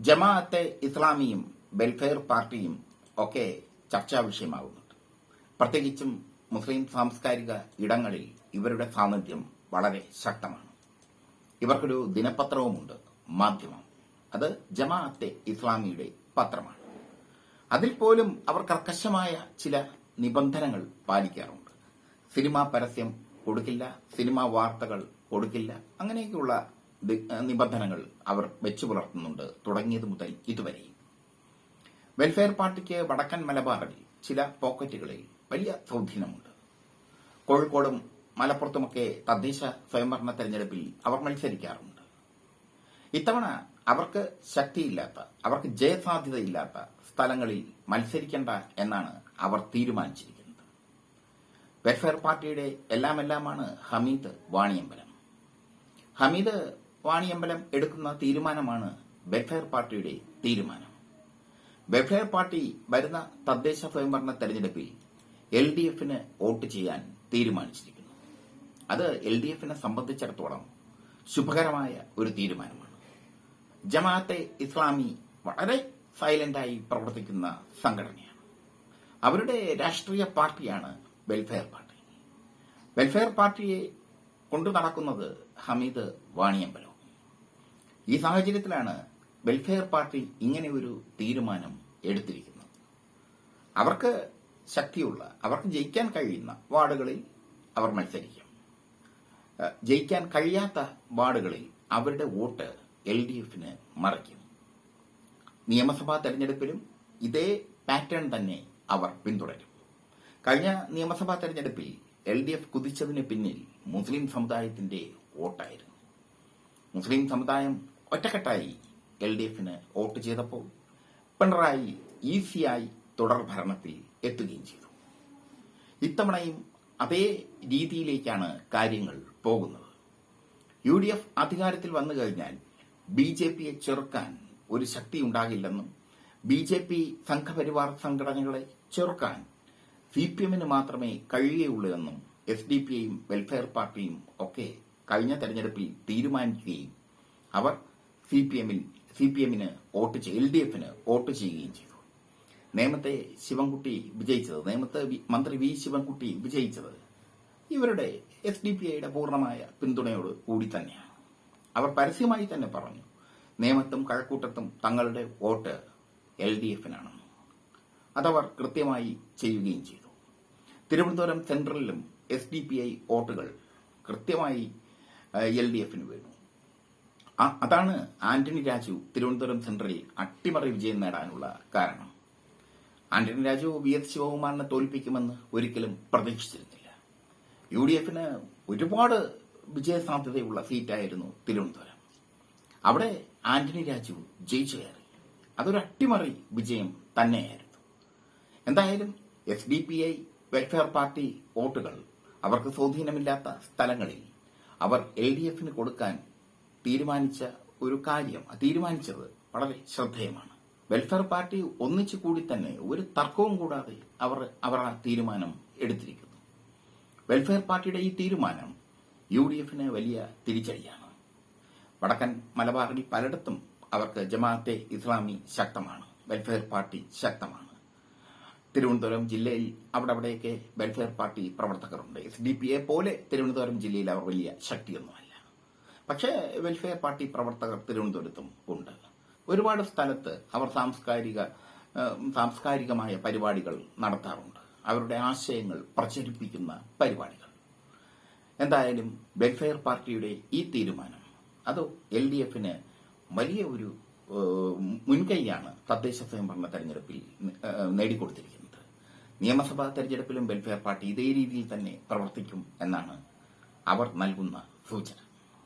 Jamaat-e ഇസ്ലാമിയും welfare പാർട്ടിയും ഒക്കെ ചർച്ചാ വിഷയമാകുന്നുണ്ട്. പ്രത്യേകിച്ചും മുസ്ലിം സാംസ്കാരിക ഇടങ്ങളിൽ ഇവരുടെ സാന്നിധ്യം വളരെ ശക്തമാണ്. ഇവർക്കൊരു ദിനപത്രവുമുണ്ട്, മാധ്യമം. അത് ജമാഅത്തെ ഇസ്ലാമിയുടെ പത്രമാണ്. അതിൽ പോലും അവർ കർക്കശമായ ചില നിബന്ധനകൾ പാലിക്കാറുണ്ട്. സിനിമാ പരസ്യം കൊടുക്കില്ല, സിനിമാ വാർത്തകൾ കൊടുക്കില്ല, അങ്ങനെയൊക്കെയുള്ള നിബന്ധനകൾ അവർ വെച്ചു പുലർത്തുന്നുണ്ട് തുടങ്ങിയത് മുതൽ ഇതുവരെയും. വെൽഫെയർ പാർട്ടിക്ക് വടക്കൻ മലബാറിൽ ചില പോക്കറ്റുകളിൽ വലിയ സ്വാധീനമുണ്ട്. കോഴിക്കോടും മലപ്പുറത്തുമൊക്കെ തദ്ദേശ സ്വയംഭരണ തെരഞ്ഞെടുപ്പിൽ അവർ മത്സരിക്കാറുണ്ട്. ഇത്തവണ അവർക്ക് ശക്തിയില്ലാത്ത, അവർക്ക് ജയസാധ്യതയില്ലാത്ത സ്ഥലങ്ങളിൽ മത്സരിക്കേണ്ട എന്നാണ് അവർ തീരുമാനിച്ചിരിക്കുന്നത്. വെൽഫെയർ പാർട്ടിയുടെ എല്ലാമാണ് ഹമീദ് വാണിയമ്പലം. ഹമീദ് വാണിയമ്പലം എടുക്കുന്ന തീരുമാനമാണ് വെൽഫെയർ പാർട്ടിയുടെ തീരുമാനം. വെൽഫെയർ പാർട്ടി വരുന്ന തദ്ദേശ സ്വയംഭരണ തെരഞ്ഞെടുപ്പിൽ LDFന് വോട്ട് ചെയ്യാൻ തീരുമാനിച്ചിരിക്കുന്നു. അത് LDFനെ സംബന്ധിച്ചിടത്തോളം ശുഭകരമായ ഒരു തീരുമാനമാണ്. ജമാഅത്തെ ഇസ്ലാമി വളരെ സൈലന്റായി പ്രവർത്തിക്കുന്ന സംഘടനയാണ്. അവരുടെ രാഷ്ട്രീയ പാർട്ടിയാണ് വെൽഫെയർ പാർട്ടി. വെൽഫെയർ പാർട്ടിയെ കൊണ്ടു നടക്കുന്നത് ഹമീദ് വാണിയമ്പലം. ഈ സാഹചര്യത്തിലാണ് വെൽഫെയർ പാർട്ടി ഇങ്ങനെ ഒരു തീരുമാനം എടുത്തിരിക്കുന്നത്. അവർക്ക് ശക്തിയുള്ള, അവർക്ക് ജയിക്കാൻ കഴിയുന്ന വാർഡുകളിൽ അവർ മത്സരിക്കും. ജയിക്കാൻ കഴിയാത്ത വാർഡുകളിൽ അവരുടെ വോട്ട് LDFന് മറിക്കും. നിയമസഭാ തെരഞ്ഞെടുപ്പിലും ഇതേ പാറ്റേൺ തന്നെ അവർ പിന്തുടരും. കഴിഞ്ഞ നിയമസഭാ തെരഞ്ഞെടുപ്പിൽ LDF കുതിച്ചതിന് പിന്നിൽ മുസ്ലിം സമുദായത്തിന്റെ വോട്ടായിരുന്നു. മുസ്ലിം സമുദായം ഒറ്റക്കെട്ടായി LDFന് വോട്ട് ചെയ്തപ്പോൾ പിണറായി ഈസിയായി തുടർ ഭരണത്തിൽ എത്തുകയും ചെയ്തു. ഇത്തവണയും അതേ രീതിയിലേക്കാണ് കാര്യങ്ങൾ പോകുന്നത്. UDF അധികാരത്തിൽ വന്നു കഴിഞ്ഞാൽ BJPയെ ചെറുക്കാൻ ഒരു ശക്തി ഉണ്ടാകില്ലെന്നും BJP സംഘപരിവാർ സംഘടനകളെ ചെറുക്കാൻ CPMന് മാത്രമേ കഴിയുകയുള്ളൂ എന്നും SDPയും വെൽഫെയർ പാർട്ടിയും ഒക്കെ കഴിഞ്ഞ തെരഞ്ഞെടുപ്പിൽ തീരുമാനിക്കുകയും അവർ CPMന് വോട്ട് LDFന് വോട്ട് ചെയ്യുകയും ചെയ്തു. നേമത്തെ ശിവൻകുട്ടി വിജയിച്ചത്, നേമത്തെ മന്ത്രി V ശിവൻകുട്ടി വിജയിച്ചത് ഇവരുടെ SDPയുടെ പൂർണ്ണമായ പിന്തുണയോട് കൂടി തന്നെയാണ്. അവർ പരസ്യമായി തന്നെ പറഞ്ഞു, നേമത്തും കഴക്കൂട്ടത്തും തങ്ങളുടെ വോട്ട് LDFനാണെന്ന്. അതവർ കൃത്യമായി ചെയ്യുകയും ചെയ്തു. തിരുവനന്തപുരം സെൻട്രലിലും SDPI വോട്ടുകൾ കൃത്യമായി LDFന് വീണു. അതാണ് ആന്റണി രാജു തിരുവനന്തപുരം സെൻട്രലിൽ അട്ടിമറി വിജയം നേടാനുള്ള കാരണം. ആന്റണി രാജു VS ശിവകുമാറിനെ തോൽപ്പിക്കുമെന്ന് ഒരിക്കലും പ്രതീക്ഷിച്ചിരുന്നില്ല. UDFന് ഒരുപാട് വിജയസാധ്യതയുള്ള സീറ്റായിരുന്നു തിരുവനന്തപുരം. അവിടെ ആന്റണി രാജു ജയിച്ചു കയറി. അതൊരു അട്ടിമറി വിജയം തന്നെയായിരുന്നു. എന്തായാലും SDPI വെൽഫെയർ പാർട്ടി വോട്ടുകൾ അവർക്ക് സ്വാധീനമില്ലാത്ത സ്ഥലങ്ങളിൽ അവർ LDFന് കൊടുക്കാൻ തീരുമാനിച്ചത് വളരെ ശ്രദ്ധേയമാണ്. വെൽഫെയർ പാർട്ടി ഒന്നിച്ചു കൂടി തന്നെ ഒരു തർക്കവും കൂടാതെ അവർ ആ തീരുമാനം എടുത്തിരിക്കുന്നു. വെൽഫെയർ പാർട്ടിയുടെ ഈ തീരുമാനം UDFന് വലിയ തിരിച്ചടിയാണ്. വടക്കൻ മലബാറിൽ പലയിടത്തും അവർക്ക് ജമാഅത്തെ ഇസ്ലാമി ശക്തമാണ്, വെൽഫെയർ പാർട്ടി ശക്തമാണ്. തിരുവനന്തപുരം ജില്ലയിൽ അവിടെയൊക്കെ വെൽഫെയർ പാർട്ടി പ്രവർത്തകരുണ്ട്. SDPയെ പോലെ തിരുവനന്തപുരം ജില്ലയിൽ അവർ വലിയ ശക്തിയൊന്നുമല്ല. പക്ഷേ വെൽഫെയർ പാർട്ടി പ്രവർത്തകർ തിരുവനന്തപുരത്തും ഉണ്ട്. ഒരുപാട് സ്ഥലത്ത് അവർ സാംസ്കാരികമായ പരിപാടികൾ നടത്താറുണ്ട്, അവരുടെ ആശയങ്ങൾ പ്രചരിപ്പിക്കുന്ന പരിപാടികൾ. എന്തായാലും വെൽഫെയർ പാർട്ടിയുടെ ഈ തീരുമാനം അത് LDFന് വലിയ ഒരു മുൻകൈയാണ് തദ്ദേശ സ്വയംഭരണ തെരഞ്ഞെടുപ്പിൽ നേടിക്കൊടുത്തിരിക്കുന്നത്. നിയമസഭാ തെരഞ്ഞെടുപ്പിലും വെൽഫെയർ പാർട്ടി ഇതേ രീതിയിൽ തന്നെ പ്രവർത്തിക്കും എന്നാണ് അവർ നൽകുന്ന സൂചന.